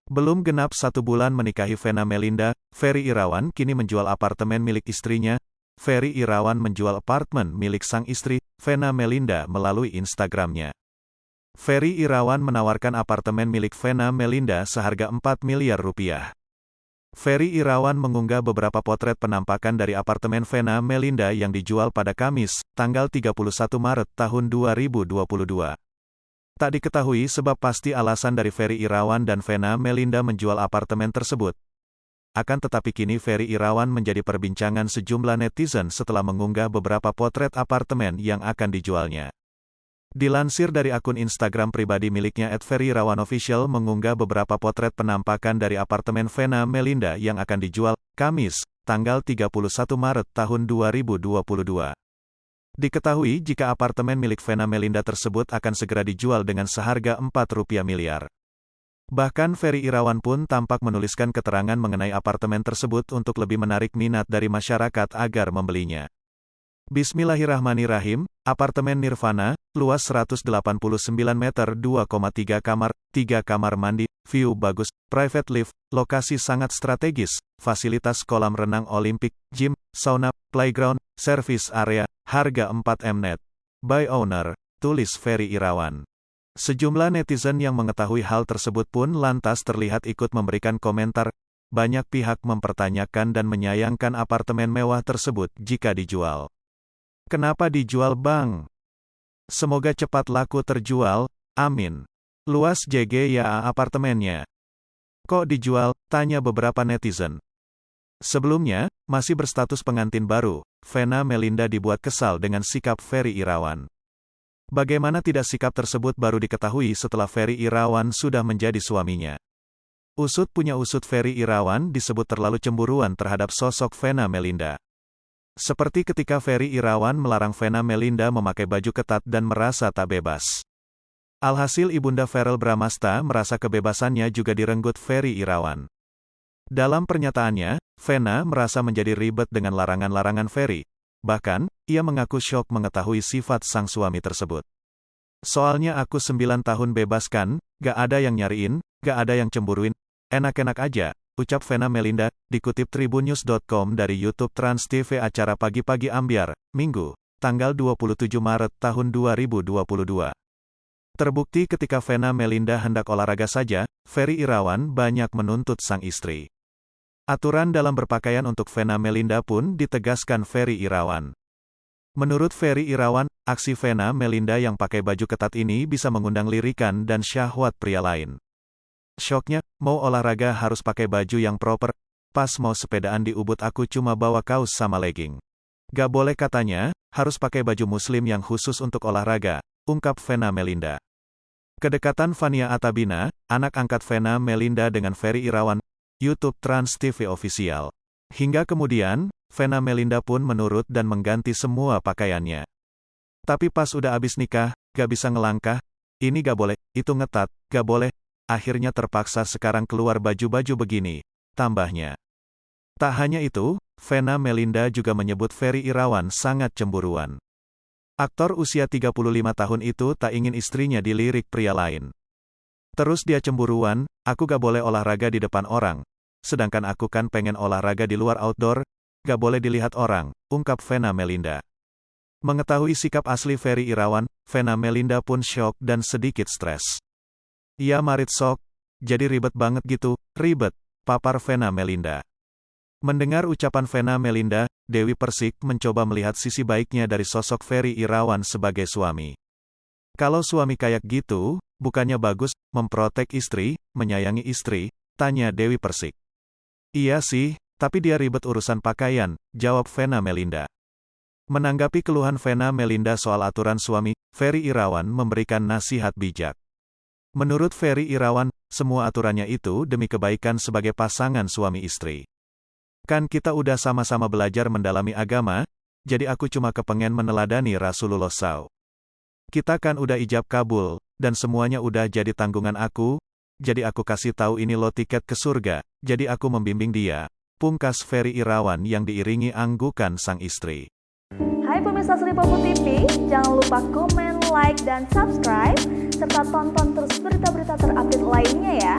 Belum genap 1 bulan menikahi Vena Melinda, Ferry Irawan kini menjual apartemen milik istrinya. Ferry Irawan menjual apartemen milik sang istri, Vena Melinda melalui Instagramnya. Ferry Irawan menawarkan apartemen milik Vena Melinda seharga 4 miliar rupiah. Ferry Irawan mengunggah beberapa potret penampakan dari apartemen Vena Melinda yang dijual pada Kamis, tanggal 31 Maret tahun 2022. Tak diketahui sebab pasti alasan dari Ferry Irawan dan Vena Melinda menjual apartemen tersebut. Akan tetapi kini Ferry Irawan menjadi perbincangan sejumlah netizen setelah mengunggah beberapa potret apartemen yang akan dijualnya. Dilansir dari akun Instagram pribadi miliknya @ferryirawanofficial mengunggah beberapa potret penampakan dari apartemen Vena Melinda yang akan dijual, Kamis, tanggal 31 Maret tahun 2022. Diketahui jika apartemen milik Vena Melinda tersebut akan segera dijual dengan seharga 4 miliar rupiah. Bahkan Ferry Irawan pun tampak menuliskan keterangan mengenai apartemen tersebut untuk lebih menarik minat dari masyarakat agar membelinya. Bismillahirrahmanirrahim, apartemen Nirvana, luas 189 meter 2,3 kamar, 3 kamar mandi, view bagus, private lift, lokasi sangat strategis, fasilitas kolam renang olimpik, gym, sauna, playground, service area, harga 4M net. By owner, tulis Ferry Irawan. Sejumlah netizen yang mengetahui hal tersebut pun lantas terlihat ikut memberikan komentar. Banyak pihak mempertanyakan dan menyayangkan apartemen mewah tersebut jika dijual. Kenapa dijual bang? Semoga cepat laku terjual, amin. Luas JG ya apartemennya. Kok dijual? Tanya beberapa netizen. Sebelumnya, masih berstatus pengantin baru, Vena Melinda dibuat kesal dengan sikap Ferry Irawan. Bagaimana tidak sikap tersebut baru diketahui setelah Ferry Irawan sudah menjadi suaminya. Usut punya usut Ferry Irawan disebut terlalu cemburuan terhadap sosok Vena Melinda. Seperti ketika Ferry Irawan melarang Vena Melinda memakai baju ketat dan merasa tak bebas. Alhasil ibunda Verrell Bramasta merasa kebebasannya juga direnggut Ferry Irawan. Dalam pernyataannya, Vena merasa menjadi ribet dengan larangan-larangan Ferry. Bahkan, ia mengaku syok mengetahui sifat sang suami tersebut. Soalnya aku 9 tahun bebas kan, gak ada yang nyariin, gak ada yang cemburuin, enak-enak aja. Ucap Vena Melinda, dikutip tribunnews.com dari YouTube Trans TV acara Pagi-Pagi Ambyar, Minggu, tanggal 27 Maret tahun 2022. Terbukti ketika Vena Melinda hendak olahraga saja, Ferry Irawan banyak menuntut sang istri. Aturan dalam berpakaian untuk Vena Melinda pun ditegaskan Ferry Irawan. Menurut Ferry Irawan, aksi Vena Melinda yang pakai baju ketat ini bisa mengundang lirikan dan syahwat pria lain. Syoknya, mau olahraga harus pakai baju yang proper, pas mau sepedaan di Ubud aku cuma bawa kaos sama legging. Gak boleh katanya, harus pakai baju muslim yang khusus untuk olahraga, ungkap Vena Melinda. Kedekatan Vania Atabina, anak angkat Vena Melinda dengan Ferry Irawan, YouTube Trans TV Official. Hingga kemudian, Vena Melinda pun menurut dan mengganti semua pakaiannya. Tapi pas udah abis nikah, gak bisa ngelangkah, ini gak boleh, itu ngetat, gak boleh. Akhirnya terpaksa sekarang keluar baju-baju begini, tambahnya. Tak hanya itu, Vena Melinda juga menyebut Ferry Irawan sangat cemburuan. Aktor usia 35 tahun itu tak ingin istrinya dilirik pria lain. Terus dia cemburuan, aku gak boleh olahraga di depan orang, sedangkan aku kan pengen olahraga di luar outdoor, gak boleh dilihat orang, ungkap Vena Melinda. Mengetahui sikap asli Ferry Irawan, Vena Melinda pun syok dan sedikit stres. Iya marit sok, jadi ribet banget gitu, ribet, papar Vena Melinda. Mendengar ucapan Vena Melinda, Dewi Persik mencoba melihat sisi baiknya dari sosok Ferry Irawan sebagai suami. Kalau suami kayak gitu, bukannya bagus, memprotek istri, menyayangi istri, tanya Dewi Persik. Iya sih, tapi dia ribet urusan pakaian, jawab Vena Melinda. Menanggapi keluhan Vena Melinda soal aturan suami, Ferry Irawan memberikan nasihat bijak. Menurut Ferry Irawan, semua aturannya itu demi kebaikan sebagai pasangan suami istri. Kan kita udah sama-sama belajar mendalami agama, jadi aku cuma kepengen meneladani Rasulullah SAW. Kita kan udah ijab kabul, dan semuanya udah jadi tanggungan aku, jadi aku kasih tahu ini lo tiket ke surga, jadi aku membimbing dia, pungkas Ferry Irawan yang diiringi anggukan sang istri. Hai pemirsa Sri Popo TV, jangan lupa komen, like, dan subscribe, serta tonton terus berita-berita terupdate lainnya ya.